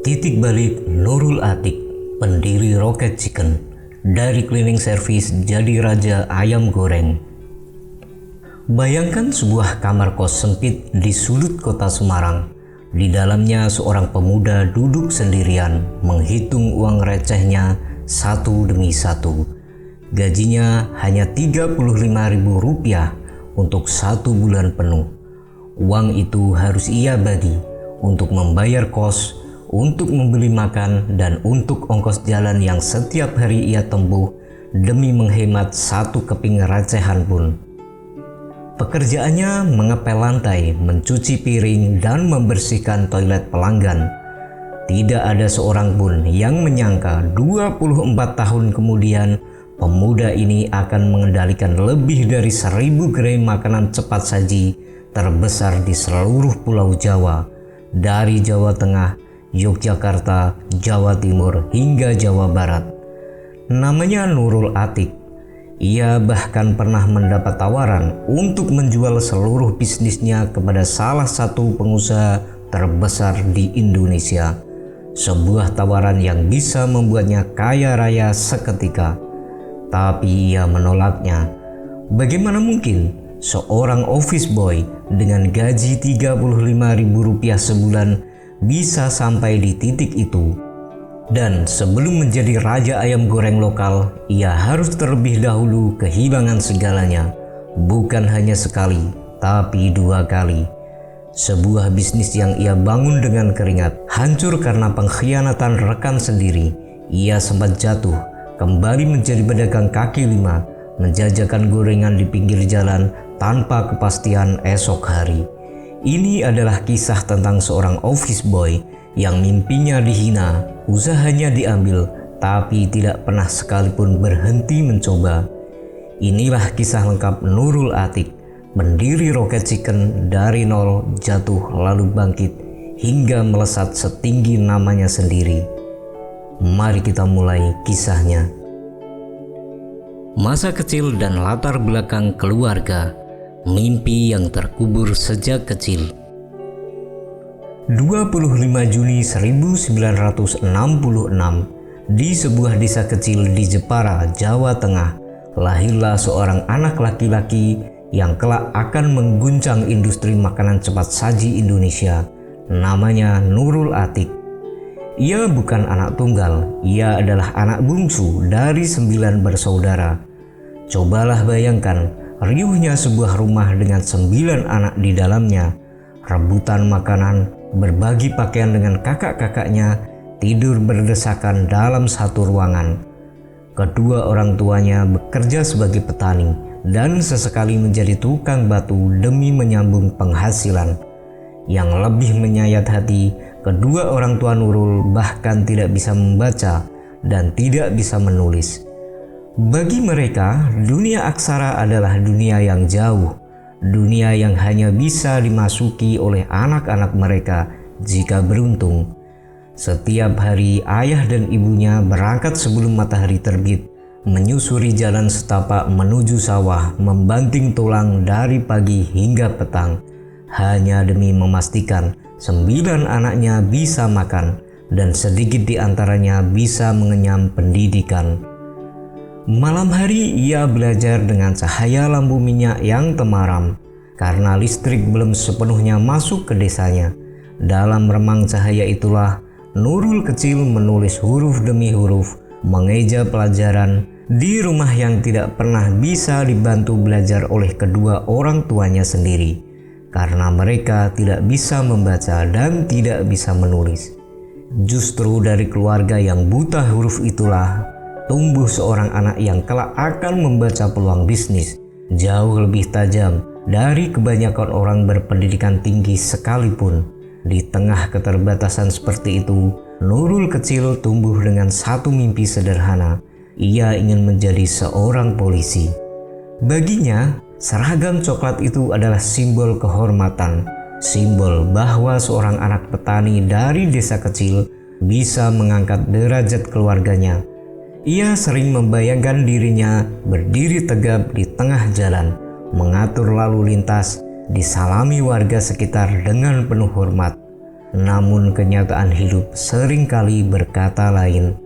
Titik balik Nurul Atik, pendiri Rocket Chicken, dari cleaning service jadi raja ayam goreng. Bayangkan sebuah kamar kos sempit di sudut kota Semarang. Di dalamnya seorang pemuda duduk sendirian menghitung uang recehnya satu demi satu. Gajinya hanya Rp35.000 untuk 1 bulan penuh. Uang itu harus ia bagi untuk membayar kos, untuk membeli makan, dan untuk ongkos jalan yang setiap hari ia tempuh demi menghemat 1 keping recehan pun. Pekerjaannya mengepel lantai, mencuci piring, dan membersihkan toilet pelanggan. Tidak ada seorang pun yang menyangka 24 tahun kemudian pemuda ini akan mengendalikan lebih dari 1.000 gerai makanan cepat saji terbesar di seluruh Pulau Jawa, dari Jawa Tengah, Yogyakarta, Jawa Timur, hingga Jawa Barat. Namanya Nurul Atik. Ia bahkan pernah mendapat tawaran untuk menjual seluruh bisnisnya kepada salah satu pengusaha terbesar di Indonesia. Sebuah tawaran yang bisa membuatnya kaya raya seketika. Tapi ia menolaknya. Bagaimana mungkin seorang office boy dengan gaji Rp35.000 sebulan bisa sampai di titik itu? Dan sebelum menjadi raja ayam goreng lokal, ia harus terlebih dahulu kehilangan segalanya. Bukan hanya sekali, tapi 2 kali. Sebuah bisnis yang ia bangun dengan keringat hancur karena pengkhianatan rekan sendiri. Ia sempat jatuh, kembali menjadi pedagang kaki lima, menjajakan gorengan di pinggir jalan tanpa kepastian esok hari. Ini adalah kisah tentang seorang office boy yang mimpinya dihina, usahanya diambil, tapi tidak pernah sekalipun berhenti mencoba. Inilah kisah lengkap Nurul Atik, pendiri Rocket Chicken, dari nol jatuh lalu bangkit hingga melesat setinggi namanya sendiri. Mari kita mulai kisahnya. Masa kecil dan latar belakang keluarga. Mimpi yang terkubur sejak kecil. 25 Juni 1966, di sebuah desa kecil di Jepara, Jawa Tengah, lahirlah seorang anak laki-laki yang kelak akan mengguncang industri makanan cepat saji Indonesia. Namanya Nurul Atik. Ia bukan anak tunggal, ia adalah anak bungsu dari 9 bersaudara. Cobalah bayangkan riuhnya sebuah rumah dengan 9 anak di dalamnya, rebutan makanan, berbagi pakaian dengan kakak-kakaknya, tidur berdesakan dalam satu ruangan. Kedua orang tuanya bekerja sebagai petani dan sesekali menjadi tukang batu demi menyambung penghasilan. Yang lebih menyayat hati, kedua orang tua Nurul bahkan tidak bisa membaca dan tidak bisa menulis. Bagi mereka, dunia aksara adalah dunia yang jauh, dunia yang hanya bisa dimasuki oleh anak-anak mereka jika beruntung. Setiap hari ayah dan ibunya berangkat sebelum matahari terbit, menyusuri jalan setapak menuju sawah, membanting tulang dari pagi hingga petang, hanya demi memastikan 9 anaknya bisa makan dan sedikit di antaranya bisa mengenyam pendidikan. Malam hari ia belajar dengan cahaya lampu minyak yang temaram karena listrik belum sepenuhnya masuk ke desanya. Dalam remang cahaya itulah Nurul kecil menulis huruf demi huruf, mengeja pelajaran di rumah yang tidak pernah bisa dibantu belajar oleh kedua orang tuanya sendiri karena mereka tidak bisa membaca dan tidak bisa menulis. Justru dari keluarga yang buta huruf itulah tumbuh seorang anak yang kelak akan membaca peluang bisnis jauh lebih tajam dari kebanyakan orang berpendidikan tinggi sekalipun. Di tengah keterbatasan seperti itu, Nurul kecil tumbuh dengan satu mimpi sederhana. Ia ingin menjadi seorang polisi. Baginya, seragam coklat itu adalah simbol kehormatan, simbol bahwa seorang anak petani dari desa kecil bisa mengangkat derajat keluarganya. Ia sering membayangkan dirinya berdiri tegap di tengah jalan, mengatur lalu lintas, disalami warga sekitar dengan penuh hormat. Namun kenyataan hidup seringkali berkata lain.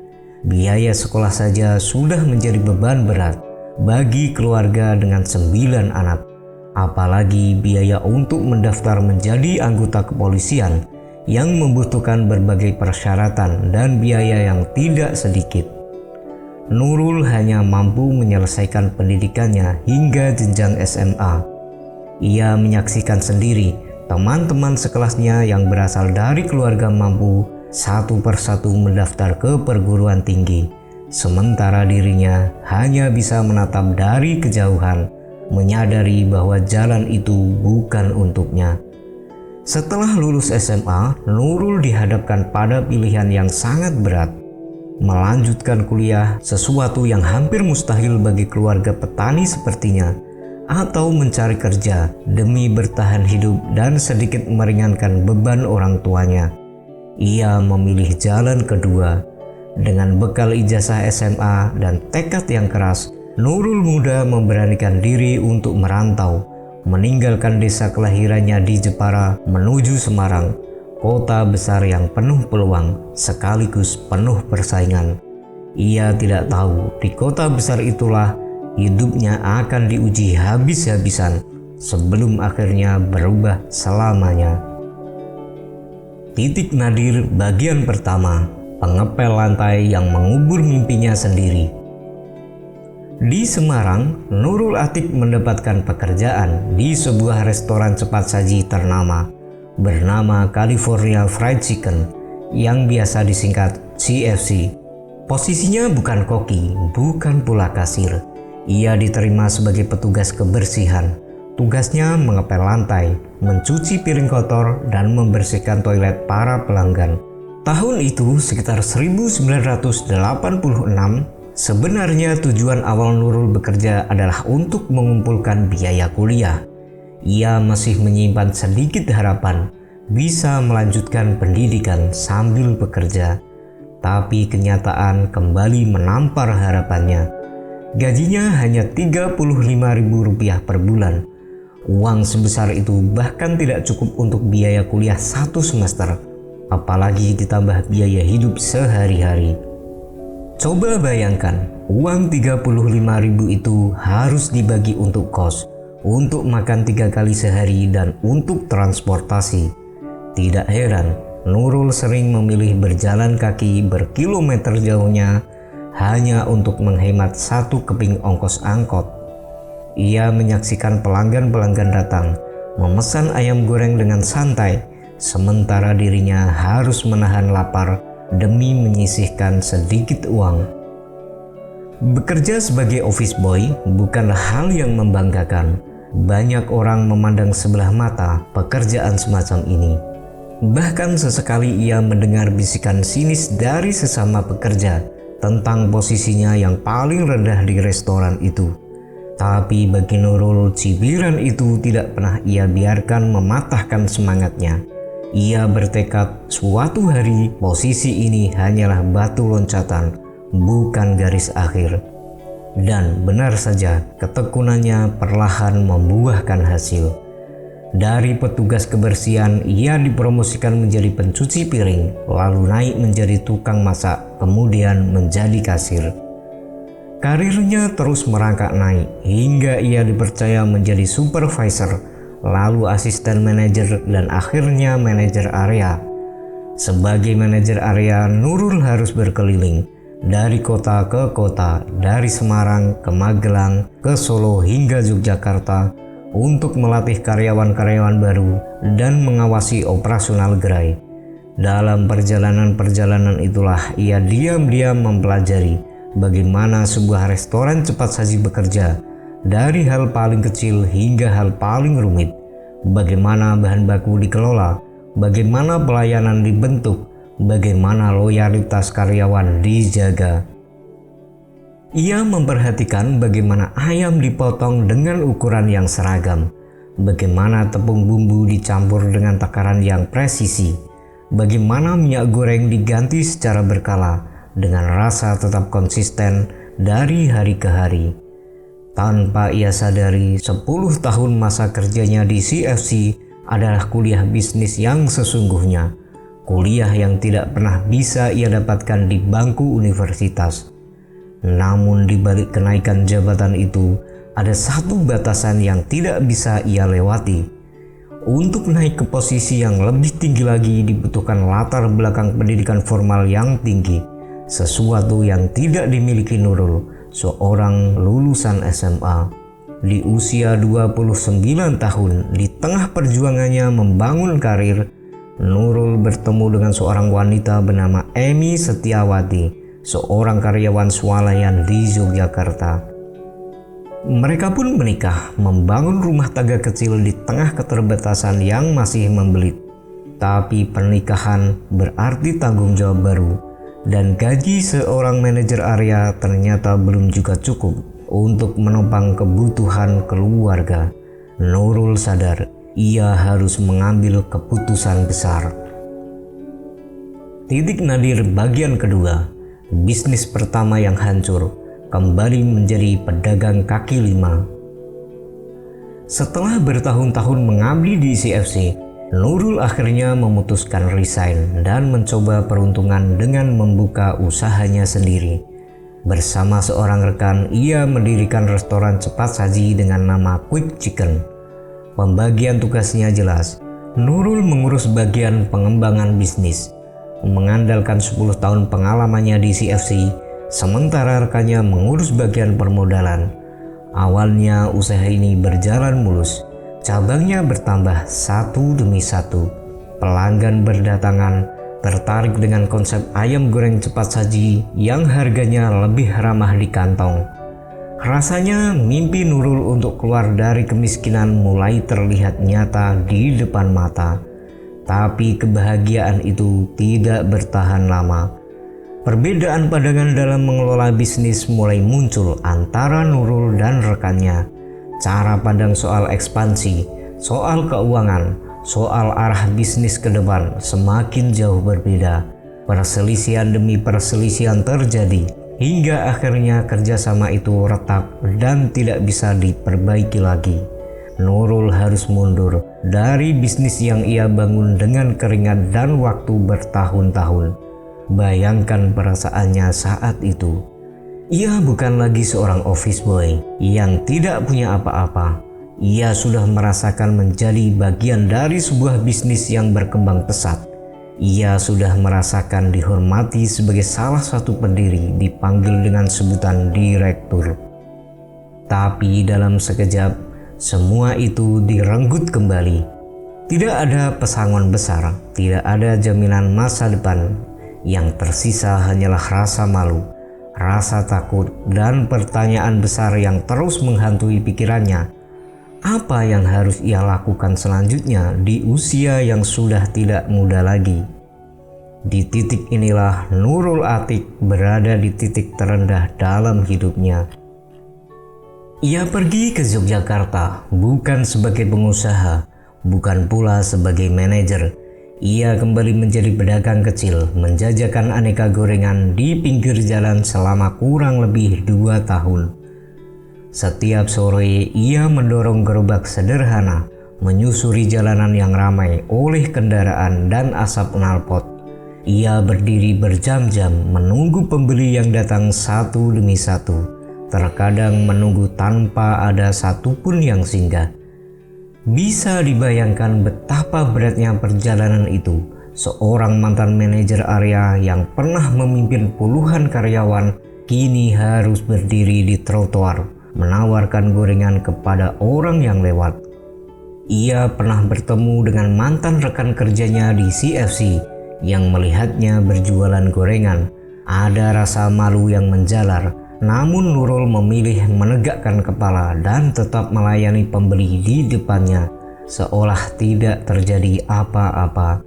Biaya sekolah saja sudah menjadi beban berat bagi keluarga dengan 9 anak. Apalagi biaya untuk mendaftar menjadi anggota kepolisian yang membutuhkan berbagai persyaratan dan biaya yang tidak sedikit. Nurul hanya mampu menyelesaikan pendidikannya hingga jenjang SMA. Ia menyaksikan sendiri teman-teman sekelasnya yang berasal dari keluarga mampu satu persatu mendaftar ke perguruan tinggi, sementara dirinya hanya bisa menatap dari kejauhan, menyadari bahwa jalan itu bukan untuknya. Setelah lulus SMA, Nurul dihadapkan pada pilihan yang sangat berat. Melanjutkan kuliah, sesuatu yang hampir mustahil bagi keluarga petani sepertinya, atau mencari kerja demi bertahan hidup dan sedikit meringankan beban orang tuanya. Ia memilih jalan kedua. Dengan bekal ijazah SMA dan tekad yang keras, Nurul muda memberanikan diri untuk merantau, meninggalkan desa kelahirannya di Jepara menuju Semarang, kota besar yang penuh peluang sekaligus penuh persaingan. Ia tidak tahu di kota besar itulah hidupnya akan diuji habis-habisan sebelum akhirnya berubah selamanya. Titik nadir bagian pertama, pengepel lantai yang mengubur mimpinya sendiri. Di Semarang, Nurul Atik mendapatkan pekerjaan di sebuah restoran cepat saji ternama bernama California Fried Chicken yang biasa disingkat CFC. Posisinya bukan koki, bukan pula kasir. Ia diterima sebagai petugas kebersihan. Tugasnya mengepel lantai, mencuci piring kotor, dan membersihkan toilet para pelanggan. Tahun itu sekitar 1986, sebenarnya tujuan awal Nurul bekerja adalah untuk mengumpulkan biaya kuliah. Ia masih menyimpan sedikit harapan bisa melanjutkan pendidikan sambil bekerja. Tapi kenyataan kembali menampar harapannya. Gajinya hanya Rp35.000 per bulan. Uang sebesar itu bahkan tidak cukup untuk biaya kuliah 1 semester, apalagi ditambah biaya hidup sehari-hari. Coba bayangkan, uang Rp35.000 itu harus dibagi untuk kos, untuk makan 3 kali sehari, dan untuk transportasi. Tidak heran, Nurul sering memilih berjalan kaki berkilometer jauhnya hanya untuk menghemat 1 keping ongkos angkot. Ia menyaksikan pelanggan-pelanggan datang, memesan ayam goreng dengan santai, sementara dirinya harus menahan lapar demi menyisihkan sedikit uang. Bekerja sebagai office boy bukanlah hal yang membanggakan. Banyak orang memandang sebelah mata pekerjaan semacam ini. Bahkan sesekali ia mendengar bisikan sinis dari sesama pekerja tentang posisinya yang paling rendah di restoran itu. Tapi bagi Nurul, cibiran itu tidak pernah ia biarkan mematahkan semangatnya. Ia bertekad suatu hari posisi ini hanyalah batu loncatan, bukan garis akhir. Dan benar saja, ketekunannya perlahan membuahkan hasil. Dari petugas kebersihan, ia dipromosikan menjadi pencuci piring, lalu naik menjadi tukang masak, kemudian menjadi kasir. Karirnya terus merangkak naik, hingga ia dipercaya menjadi supervisor, lalu asisten manajer, dan akhirnya manajer area. Sebagai manajer area, Nurul harus berkeliling dari kota ke kota, dari Semarang ke Magelang, ke Solo hingga Yogyakarta, untuk melatih karyawan-karyawan baru dan mengawasi operasional gerai. Dalam perjalanan-perjalanan itulah ia diam-diam mempelajari bagaimana sebuah restoran cepat saji bekerja, dari hal paling kecil hingga hal paling rumit. Bagaimana bahan baku dikelola, bagaimana pelayanan dibentuk, bagaimana loyalitas karyawan dijaga. Ia memperhatikan bagaimana ayam dipotong dengan ukuran yang seragam, bagaimana tepung bumbu dicampur dengan takaran yang presisi, bagaimana minyak goreng diganti secara berkala dengan rasa tetap konsisten dari hari ke hari. Tanpa ia sadari, 10 tahun masa kerjanya di CFC adalah kuliah bisnis yang sesungguhnya. kuliah yang tidak pernah bisa ia dapatkan di bangku universitas. Namun di balik kenaikan jabatan itu, ada satu batasan yang tidak bisa ia lewati. Untuk naik ke posisi yang lebih tinggi lagi dibutuhkan latar belakang pendidikan formal yang tinggi, sesuatu yang tidak dimiliki Nurul, seorang lulusan SMA. Di usia 29 tahun, di tengah perjuangannya membangun karir, Nurul bertemu dengan seorang wanita bernama Emi Setiawati, seorang karyawan swalayan di Yogyakarta. Mereka pun menikah, membangun rumah tangga kecil di tengah keterbatasan yang masih membelit. Tapi pernikahan berarti tanggung jawab baru, dan gaji seorang manajer area ternyata belum juga cukup untuk menopang kebutuhan keluarga. Nurul sadar ia harus mengambil keputusan besar. Titik nadir bagian kedua, bisnis pertama yang hancur, kembali menjadi pedagang kaki lima. Setelah bertahun-tahun mengabdi di CFC, Nurul akhirnya memutuskan resign dan mencoba peruntungan dengan membuka usahanya sendiri. Bersama seorang rekan, ia mendirikan restoran cepat saji dengan nama Quick Chicken. Pembagian tugasnya jelas. Nurul mengurus bagian pengembangan bisnis, mengandalkan 10 tahun pengalamannya di CFC, sementara rekannya mengurus bagian permodalan. Awalnya usaha ini berjalan mulus, cabangnya bertambah satu demi satu. Pelanggan berdatangan, tertarik dengan konsep ayam goreng cepat saji yang harganya lebih ramah di kantong. Rasanya mimpi Nurul untuk keluar dari kemiskinan mulai terlihat nyata di depan mata. Tapi kebahagiaan itu tidak bertahan lama. Perbedaan pandangan dalam mengelola bisnis mulai muncul antara Nurul dan rekannya. Cara pandang soal ekspansi, soal keuangan, soal arah bisnis ke depan semakin jauh berbeda. Perselisihan demi perselisihan terjadi, hingga akhirnya kerjasama itu retak dan tidak bisa diperbaiki lagi. Nurul harus mundur dari bisnis yang ia bangun dengan keringat dan waktu bertahun-tahun. Bayangkan perasaannya saat itu. Ia bukan lagi seorang office boy yang tidak punya apa-apa. Ia sudah merasakan menjadi bagian dari sebuah bisnis yang berkembang pesat. Ia sudah merasakan dihormati sebagai salah satu pendiri, dipanggil dengan sebutan direktur. Tapi dalam sekejap, semua itu direnggut kembali. Tidak ada pesangon besar, tidak ada jaminan masa depan. Yang tersisa hanyalah rasa malu, rasa takut, dan pertanyaan besar yang terus menghantui pikirannya. Apa yang harus ia lakukan selanjutnya di usia yang sudah tidak muda lagi? Di titik inilah Nurul Atik berada di titik terendah dalam hidupnya. Ia pergi ke Yogyakarta bukan sebagai pengusaha, bukan pula sebagai manajer. Ia kembali menjadi pedagang kecil, menjajakan aneka gorengan di pinggir jalan selama kurang lebih 2 tahun. Setiap sore ia mendorong gerobak sederhana, menyusuri jalanan yang ramai oleh kendaraan dan asap knalpot. Ia berdiri berjam-jam menunggu pembeli yang datang satu demi satu, terkadang menunggu tanpa ada satupun yang singgah. Bisa dibayangkan betapa beratnya perjalanan itu. Seorang mantan manajer area yang pernah memimpin puluhan karyawan kini harus berdiri di trotoar menawarkan gorengan kepada orang yang lewat. Ia pernah bertemu dengan mantan rekan kerjanya di CFC yang melihatnya berjualan gorengan. Ada rasa malu yang menjalar. Namun Nurul memilih menegakkan kepala dan tetap melayani pembeli di depannya, seolah tidak terjadi apa-apa.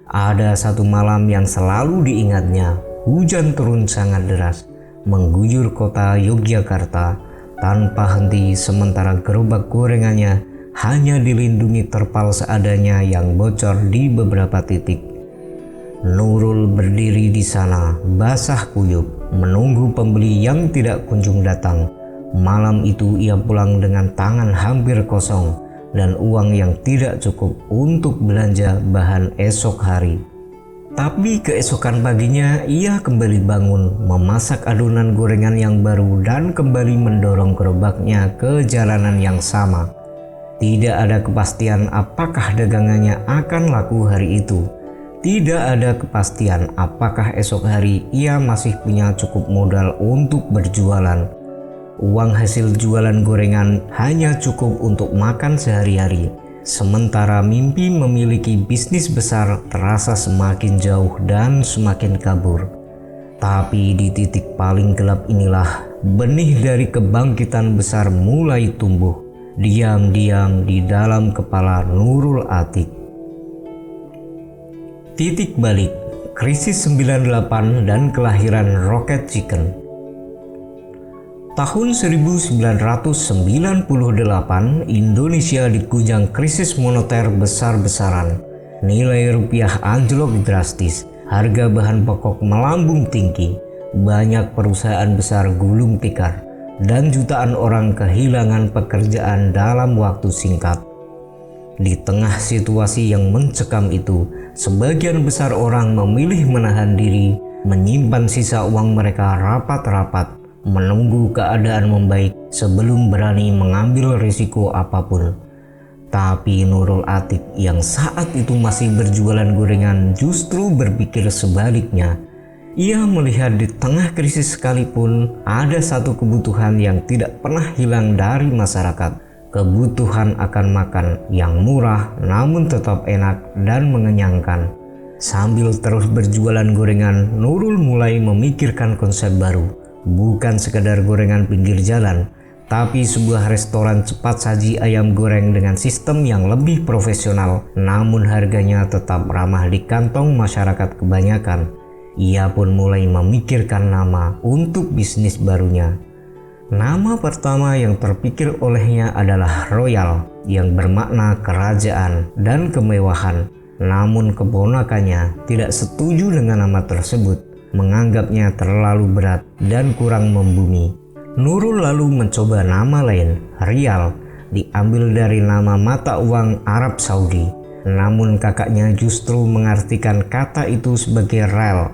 Ada satu malam yang selalu diingatnya. Hujan turun sangat deras, mengguyur kota Yogyakarta tanpa henti, sementara gerobak gorengannya hanya dilindungi terpal seadanya yang bocor di beberapa titik. Nurul berdiri di sana, basah kuyup, menunggu pembeli yang tidak kunjung datang. Malam itu ia pulang dengan tangan hampir kosong dan uang yang tidak cukup untuk belanja bahan esok hari. Tapi keesokan paginya ia kembali bangun, memasak adonan gorengan yang baru dan kembali mendorong gerobaknya ke jalanan yang sama. Tidak ada kepastian apakah dagangannya akan laku hari itu. Tidak ada kepastian apakah esok hari ia masih punya cukup modal untuk berjualan. Uang hasil jualan gorengan hanya cukup untuk makan sehari-hari. Sementara mimpi memiliki bisnis besar terasa semakin jauh dan semakin kabur. Tapi di titik paling gelap inilah benih dari kebangkitan besar mulai tumbuh diam-diam di dalam kepala Nurul Atik. Titik balik, krisis 98 dan kelahiran Rocket Chicken. Tahun 1998, Indonesia dikujang krisis moneter besar-besaran. Nilai rupiah anjlok drastis, harga bahan pokok melambung tinggi, banyak perusahaan besar gulung tikar, dan jutaan orang kehilangan pekerjaan dalam waktu singkat. Di tengah situasi yang mencekam itu, sebagian besar orang memilih menahan diri, menyimpan sisa uang mereka rapat-rapat, menunggu keadaan membaik sebelum berani mengambil risiko apapun. Tapi Nurul Atik yang saat itu masih berjualan gorengan justru berpikir sebaliknya. Ia melihat di tengah krisis sekalipun ada satu kebutuhan yang tidak pernah hilang dari masyarakat. Kebutuhan akan makan yang murah namun tetap enak dan mengenyangkan. Sambil terus berjualan gorengan, Nurul mulai memikirkan konsep baru. Bukan sekadar gorengan pinggir jalan, tapi sebuah restoran cepat saji ayam goreng dengan sistem yang lebih profesional, namun harganya tetap ramah di kantong masyarakat kebanyakan. Ia pun mulai memikirkan nama untuk bisnis barunya. Nama pertama yang terpikir olehnya adalah Royal, yang bermakna kerajaan dan kemewahan. Namun keponakannya tidak setuju dengan nama tersebut, menganggapnya terlalu berat dan kurang membumi. Nurul lalu mencoba nama lain, Rial, diambil dari nama mata uang Arab Saudi. Namun kakaknya justru mengartikan kata itu sebagai rel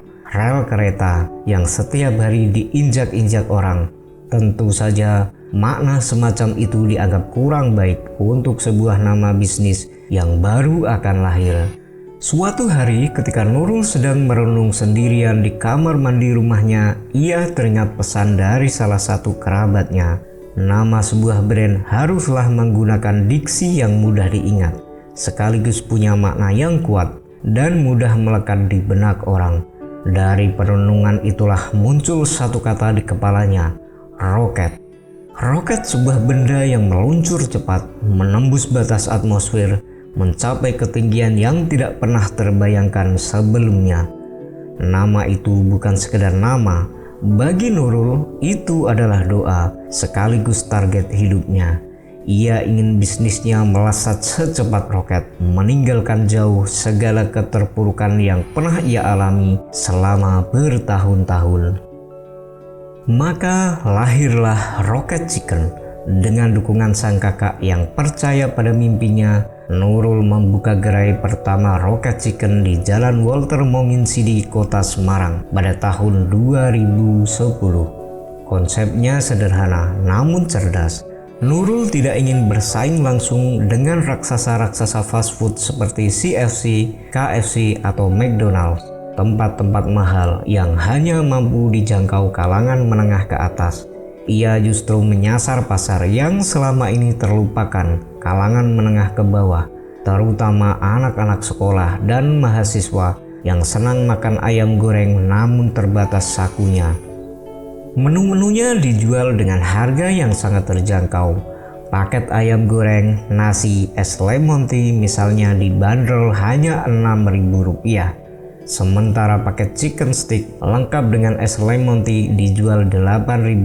kereta yang setiap hari diinjak-injak orang. Tentu saja makna semacam itu dianggap kurang baik untuk sebuah nama bisnis yang baru akan lahir. Suatu hari ketika Nurul sedang merenung sendirian di kamar mandi rumahnya, ia teringat pesan dari salah satu kerabatnya. Nama sebuah brand haruslah menggunakan diksi yang mudah diingat, sekaligus punya makna yang kuat dan mudah melekat di benak orang. Dari perenungan itulah muncul satu kata di kepalanya, roket. Roket sebuah benda yang meluncur cepat, menembus batas atmosfer, mencapai ketinggian yang tidak pernah terbayangkan sebelumnya. Nama itu bukan sekedar nama, bagi Nurul itu adalah doa sekaligus target hidupnya. Ia ingin bisnisnya melesat secepat roket, meninggalkan jauh segala keterpurukan yang pernah ia alami selama bertahun-tahun. Maka lahirlah Rocket Chicken. Dengan dukungan sang kakak yang percaya pada mimpinya, Nurul membuka gerai pertama Rocket Chicken di Jalan Walter Monginsidi, Kota Semarang pada tahun 2010. Konsepnya sederhana namun cerdas. Nurul tidak ingin bersaing langsung dengan raksasa-raksasa fast food seperti CFC, KFC, atau McDonald's, tempat-tempat mahal yang hanya mampu dijangkau kalangan menengah ke atas. Ia justru menyasar pasar yang selama ini terlupakan, kalangan menengah ke bawah, terutama anak-anak sekolah dan mahasiswa yang senang makan ayam goreng namun terbatas sakunya. Menu-menunya dijual dengan harga yang sangat terjangkau. Paket ayam goreng, nasi, es lemon tea misalnya dibanderol hanya Rp6.000. Sementara paket chicken stick lengkap dengan es lemon tea dijual Rp8.000.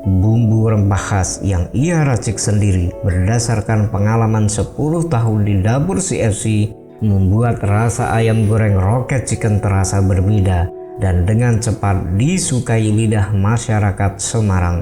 Bumbu rempah khas yang ia racik sendiri berdasarkan pengalaman 10 tahun di dapur CFC membuat rasa ayam goreng Rocket Chicken terasa berbeda dan dengan cepat disukai lidah masyarakat Semarang.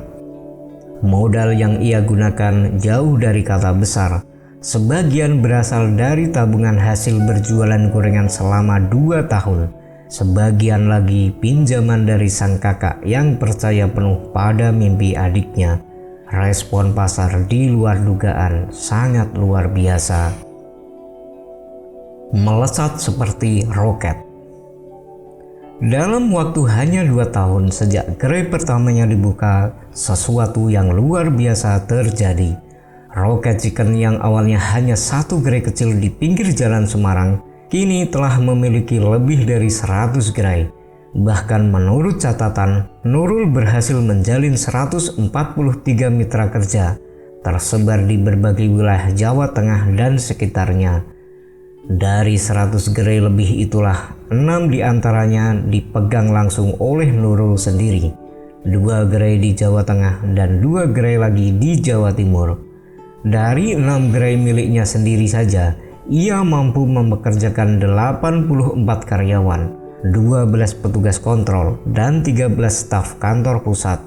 Modal yang ia gunakan jauh dari kata besar. Sebagian berasal dari tabungan hasil berjualan gorengan selama 2 tahun. Sebagian lagi pinjaman dari sang kakak yang percaya penuh pada mimpi adiknya. Respon pasar di luar dugaan, sangat luar biasa. Melesat seperti roket. Dalam waktu hanya 2 tahun sejak gerai pertamanya dibuka, sesuatu yang luar biasa terjadi. Rocket Chicken yang awalnya hanya satu gerai kecil di pinggir jalan Semarang, kini telah memiliki lebih dari 100 gerai. Bahkan menurut catatan, Nurul berhasil menjalin 143 mitra kerja, tersebar di berbagai wilayah Jawa Tengah dan sekitarnya. Dari 100 gerai lebih itulah, 6 diantaranya dipegang langsung oleh Nurul sendiri. 2 gerai di Jawa Tengah dan 2 gerai lagi di Jawa Timur. Dari 6 gerai miliknya sendiri saja, ia mampu mempekerjakan 84 karyawan, 12 petugas kontrol, dan 13 staf kantor pusat.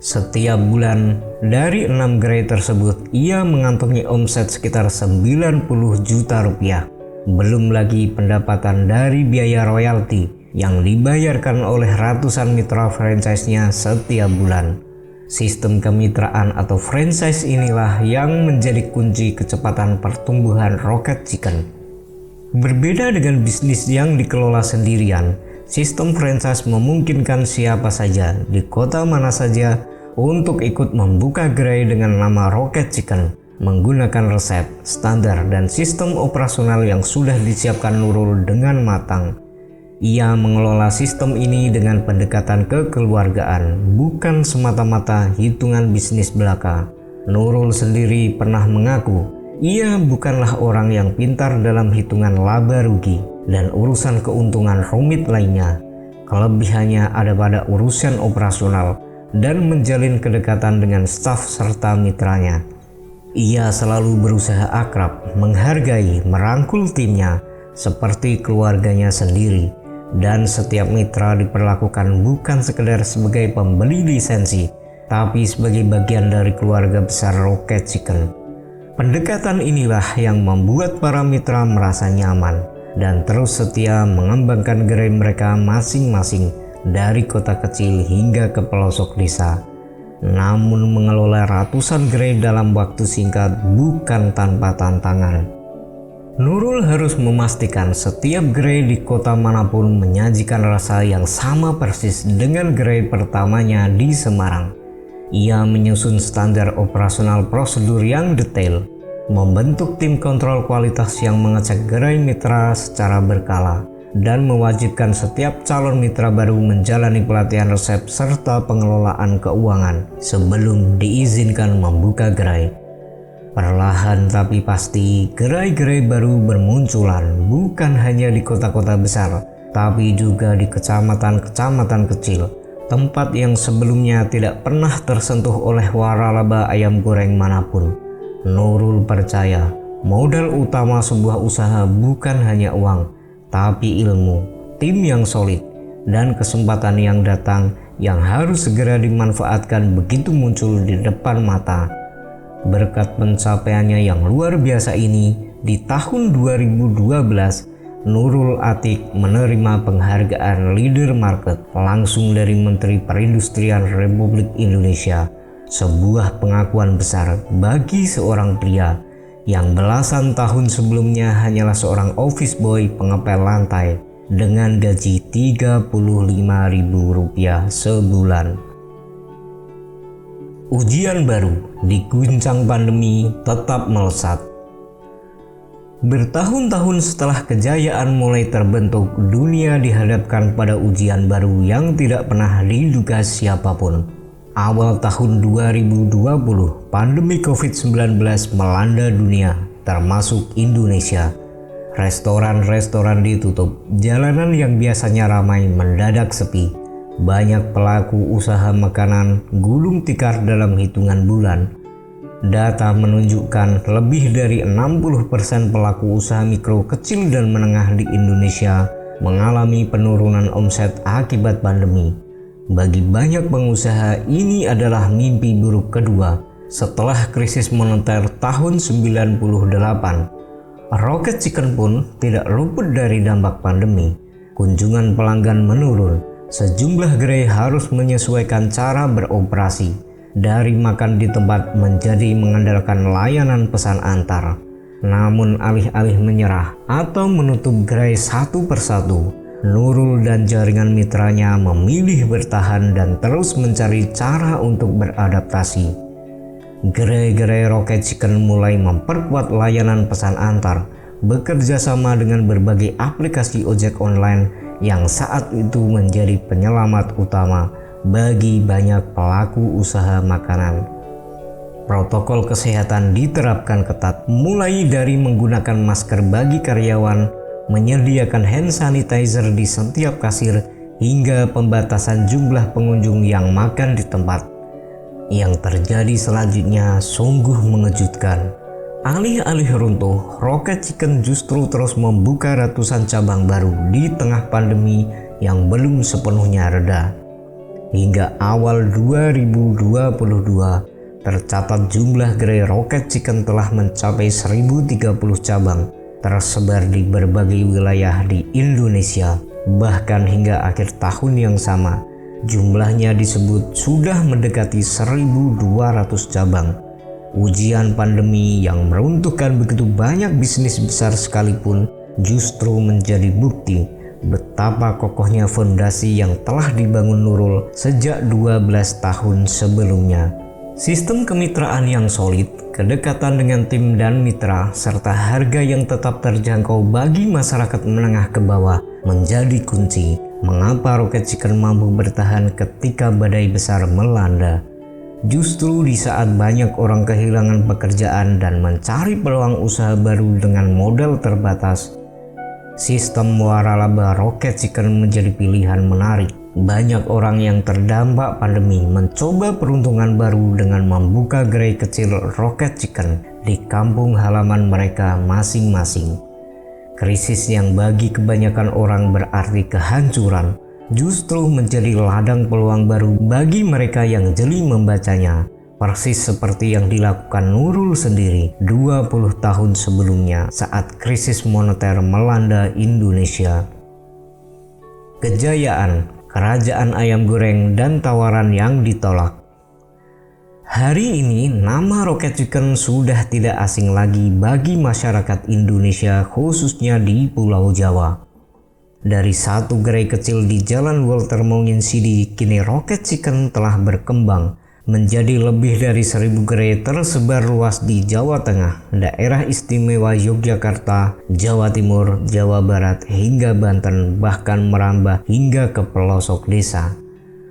Setiap bulan, dari 6 gerai tersebut, ia mengantongi omset sekitar 90 juta rupiah. Belum lagi pendapatan dari biaya royalti yang dibayarkan oleh ratusan mitra franchise-nya setiap bulan. Sistem kemitraan atau franchise inilah yang menjadi kunci kecepatan pertumbuhan Rocket Chicken. Berbeda dengan bisnis yang dikelola sendirian, sistem franchise memungkinkan siapa saja di kota mana saja untuk ikut membuka gerai dengan nama Rocket Chicken menggunakan resep, standar, dan sistem operasional yang sudah disiapkan Nurul dengan matang. Ia mengelola sistem ini dengan pendekatan kekeluargaan, bukan semata-mata hitungan bisnis belaka. Nurul sendiri pernah mengaku, ia bukanlah orang yang pintar dalam hitungan laba rugi dan urusan keuntungan rumit lainnya. Kelebihannya ada pada urusan operasional dan menjalin kedekatan dengan staf serta mitranya. Ia selalu berusaha akrab, menghargai, merangkul timnya seperti keluarganya sendiri. Dan setiap mitra diperlakukan bukan sekedar sebagai pembeli lisensi, tapi sebagai bagian dari keluarga besar Rocket Chicken. Pendekatan inilah yang membuat para mitra merasa nyaman dan terus setia mengembangkan gerai mereka masing-masing dari kota kecil hingga ke pelosok desa. Namun mengelola ratusan gerai dalam waktu singkat bukan tanpa tantangan. Nurul harus memastikan setiap gerai di kota manapun menyajikan rasa yang sama persis dengan gerai pertamanya di Semarang. Ia menyusun standar operasional prosedur yang detail, membentuk tim kontrol kualitas yang mengecek gerai mitra secara berkala, dan mewajibkan setiap calon mitra baru menjalani pelatihan resep serta pengelolaan keuangan sebelum diizinkan membuka gerai. Perlahan tapi pasti, gerai-gerai baru bermunculan bukan hanya di kota-kota besar, tapi juga di kecamatan-kecamatan kecil, tempat yang sebelumnya tidak pernah tersentuh oleh waralaba ayam goreng manapun. Nurul percaya, modal utama sebuah usaha bukan hanya uang, tapi ilmu, tim yang solid, dan kesempatan yang datang yang harus segera dimanfaatkan begitu muncul di depan mata. Berkat pencapaiannya yang luar biasa ini, di tahun 2012, Nurul Atik menerima penghargaan Leader Market langsung dari Menteri Perindustrian Republik Indonesia. Sebuah pengakuan besar bagi seorang pria yang belasan tahun sebelumnya hanyalah seorang office boy pengepel lantai dengan gaji Rp35.000 sebulan. Ujian baru diguncang pandemi tetap melesat. Bertahun-tahun setelah kejayaan mulai terbentuk, dunia dihadapkan pada ujian baru yang tidak pernah diduga siapapun. Awal tahun 2020, pandemi COVID-19 melanda dunia, termasuk Indonesia. Restoran-restoran ditutup, jalanan yang biasanya ramai mendadak sepi. Banyak pelaku usaha makanan gulung tikar dalam hitungan bulan. Data menunjukkan lebih dari 60% pelaku usaha mikro, kecil, dan menengah di Indonesia mengalami penurunan omset akibat pandemi. Bagi banyak pengusaha, ini adalah mimpi buruk kedua Setelah krisis moneter tahun 98, Rocket Chicken pun tidak luput dari dampak pandemi. Kunjungan pelanggan menurun, sejumlah gerai harus menyesuaikan cara beroperasi, dari makan di tempat menjadi mengandalkan layanan pesan antar. Namun alih-alih menyerah atau menutup gerai satu persatu, Nurul dan jaringan mitranya memilih bertahan dan terus mencari cara untuk beradaptasi. Gerai-gerai Rocket Chicken mulai memperkuat layanan pesan antar, bekerja sama dengan berbagai aplikasi ojek online yang saat itu menjadi penyelamat utama bagi banyak pelaku usaha makanan. Protokol kesehatan diterapkan ketat, mulai dari menggunakan masker bagi karyawan, menyediakan hand sanitizer di setiap kasir, hingga pembatasan jumlah pengunjung yang makan di tempat. Yang terjadi selanjutnya sungguh mengejutkan. Alih-alih runtuh, Rocket Chicken justru terus membuka ratusan cabang baru di tengah pandemi yang belum sepenuhnya reda. Hingga awal 2022, tercatat jumlah gerai Rocket Chicken telah mencapai 1030 cabang, tersebar di berbagai wilayah di Indonesia. Bahkan hingga akhir tahun yang sama, jumlahnya disebut sudah mendekati 1.200 cabang. Ujian pandemi yang meruntuhkan begitu banyak bisnis besar sekalipun justru menjadi bukti betapa kokohnya fondasi yang telah dibangun Nurul sejak 12 tahun sebelumnya. Sistem kemitraan yang solid, kedekatan dengan tim dan mitra, serta harga yang tetap terjangkau bagi masyarakat menengah ke bawah menjadi kunci mengapa Rocket Chicken mampu bertahan ketika badai besar melanda. Justru di saat banyak orang kehilangan pekerjaan dan mencari peluang usaha baru dengan modal terbatas, sistem waralaba Rocket Chicken menjadi pilihan menarik. Banyak orang yang terdampak pandemi mencoba peruntungan baru dengan membuka gerai kecil Rocket Chicken di kampung halaman mereka masing-masing. Krisis yang bagi kebanyakan orang berarti kehancuran, justru menjadi ladang peluang baru bagi mereka yang jeli membacanya. Persis seperti yang dilakukan Nurul sendiri 20 tahun sebelumnya saat krisis moneter melanda Indonesia. Kejayaan, kerajaan ayam goreng dan tawaran yang ditolak. Hari ini nama Rocket Chicken sudah tidak asing lagi bagi masyarakat Indonesia, khususnya di Pulau Jawa. Dari satu gerai kecil di Jalan Walter Monginsidi, kini Rocket Chicken telah berkembang menjadi lebih dari 1.000 gerai tersebar luas di Jawa Tengah, Daerah Istimewa Yogyakarta, Jawa Timur, Jawa Barat, hingga Banten, bahkan merambah hingga ke pelosok desa.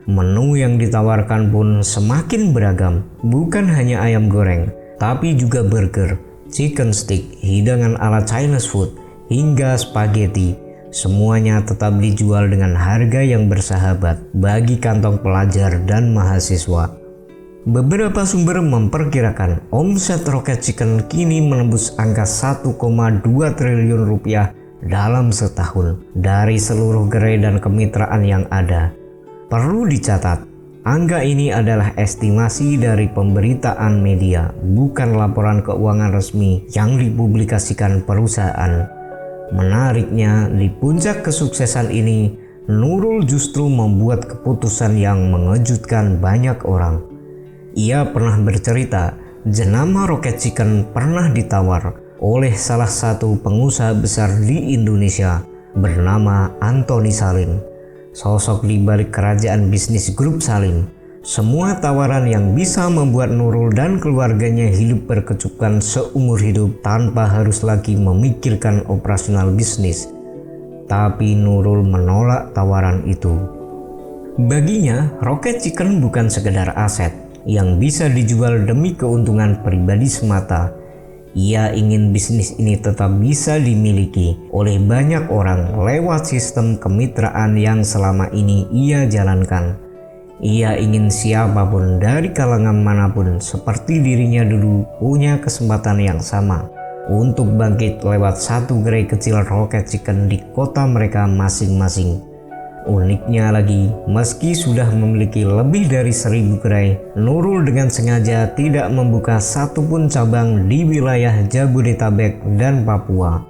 Menu yang ditawarkan pun semakin beragam, bukan hanya ayam goreng, tapi juga burger, chicken stick, hidangan ala Chinese food, hingga spaghetti. Semuanya tetap dijual dengan harga yang bersahabat bagi kantong pelajar dan mahasiswa. Beberapa sumber memperkirakan omset Rocket Chicken kini menembus angka 1,2 triliun rupiah dalam setahun dari seluruh gerai dan kemitraan yang ada. Perlu dicatat, angka ini adalah estimasi dari pemberitaan media, bukan laporan keuangan resmi yang dipublikasikan perusahaan. Menariknya, di puncak kesuksesan ini, Nurul justru membuat keputusan yang mengejutkan banyak orang. Ia pernah bercerita, jenama Rocket Chicken pernah ditawar oleh salah satu pengusaha besar di Indonesia bernama Antoni Salim, sosok di balik kerajaan bisnis grup Salim. Semua tawaran yang bisa membuat Nurul dan keluarganya hidup berkecukupan seumur hidup tanpa harus lagi memikirkan operasional bisnis. Tapi Nurul menolak tawaran itu. Baginya, Rocket Chicken bukan sekedar aset yang bisa dijual demi keuntungan pribadi semata. Ia ingin bisnis ini tetap bisa dimiliki oleh banyak orang lewat sistem kemitraan yang selama ini ia jalankan. Ia ingin siapapun dari kalangan manapun seperti dirinya dulu punya kesempatan yang sama untuk bangkit lewat satu gerai kecil Rocket Chicken di kota mereka masing-masing. Uniknya lagi, meski sudah memiliki lebih dari 1000 gerai, Nurul dengan sengaja tidak membuka satupun cabang di wilayah Jabodetabek dan Papua.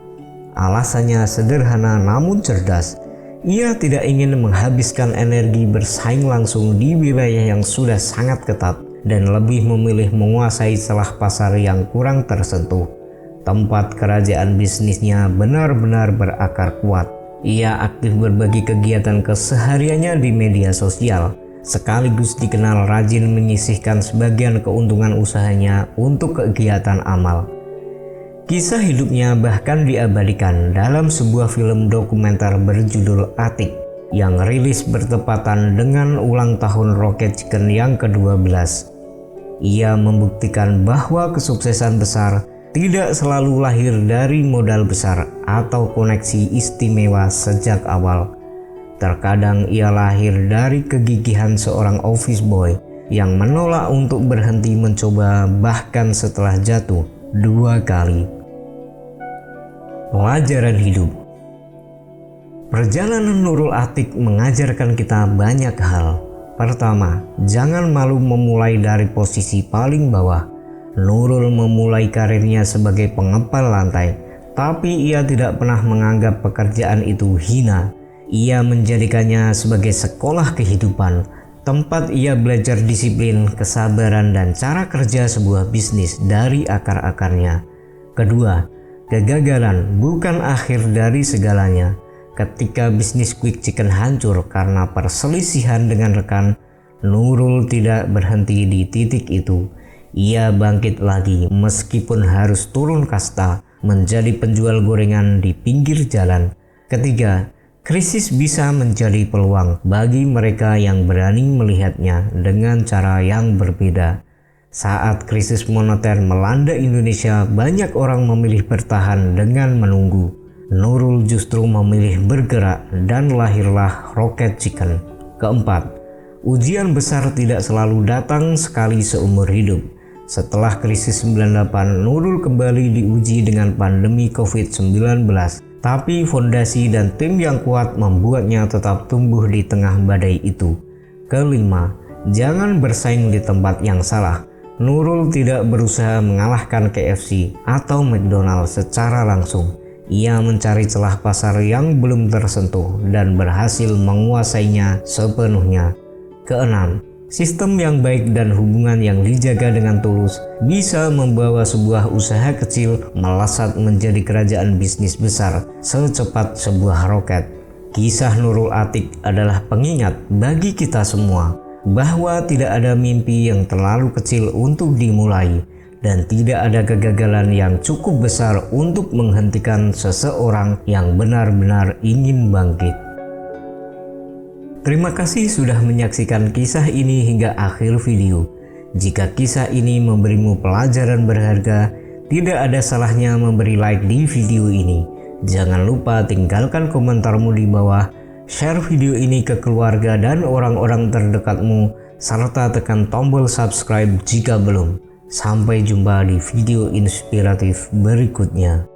Alasannya sederhana namun cerdas. Ia tidak ingin menghabiskan energi bersaing langsung di wilayah yang sudah sangat ketat dan lebih memilih menguasai celah pasar yang kurang tersentuh. Tempat kerajaan bisnisnya benar-benar berakar kuat. Ia aktif berbagi kegiatan kesehariannya di media sosial, sekaligus dikenal rajin menyisihkan sebagian keuntungan usahanya untuk kegiatan amal. Kisah hidupnya bahkan diabadikan dalam sebuah film dokumenter berjudul Atik yang rilis bertepatan dengan ulang tahun Rocket Chicken yang ke-12. Ia membuktikan bahwa kesuksesan besar tidak selalu lahir dari modal besar atau koneksi istimewa sejak awal. Terkadang ia lahir dari kegigihan seorang office boy yang menolak untuk berhenti mencoba bahkan setelah jatuh 2 kali. Pelajaran hidup. Perjalanan Nurul Atik mengajarkan kita banyak hal. Pertama, jangan malu memulai dari posisi paling bawah. Nurul memulai karirnya sebagai pengepal lantai, tapi ia tidak pernah menganggap pekerjaan itu hina. Ia menjadikannya sebagai sekolah kehidupan, tempat ia belajar disiplin, kesabaran, dan cara kerja sebuah bisnis dari akar-akarnya. Kedua, kegagalan bukan akhir dari segalanya. Ketika bisnis Quick Chicken hancur karena perselisihan dengan rekan, Nurul tidak berhenti di titik itu. Ia bangkit lagi meskipun harus turun kasta menjadi penjual gorengan di pinggir jalan. Ketiga, krisis bisa menjadi peluang bagi mereka yang berani melihatnya dengan cara yang berbeda. Saat krisis moneter melanda Indonesia, banyak orang memilih bertahan dengan menunggu. Nurul justru memilih bergerak dan lahirlah Rocket Chicken. Keempat, ujian besar tidak selalu datang sekali seumur hidup. Setelah krisis 98, Nurul kembali diuji dengan pandemi COVID-19. Tapi fondasi dan tim yang kuat membuatnya tetap tumbuh di tengah badai itu. Kelima, jangan bersaing di tempat yang salah. Nurul tidak berusaha mengalahkan KFC atau McDonald secara langsung. Ia mencari celah pasar yang belum tersentuh dan berhasil menguasainya sepenuhnya. Keenam, sistem yang baik dan hubungan yang dijaga dengan tulus bisa membawa sebuah usaha kecil melesat menjadi kerajaan bisnis besar secepat sebuah roket. Kisah Nurul Atik adalah pengingat bagi kita semua bahwa tidak ada mimpi yang terlalu kecil untuk dimulai dan tidak ada kegagalan yang cukup besar untuk menghentikan seseorang yang benar-benar ingin bangkit. Terima kasih sudah menyaksikan kisah ini hingga akhir video. Jika kisah ini memberimu pelajaran berharga, tidak ada salahnya memberi like di video ini. Jangan lupa tinggalkan komentarmu di bawah, share video ini ke keluarga dan orang-orang terdekatmu, serta tekan tombol subscribe jika belum. Sampai jumpa di video inspiratif berikutnya.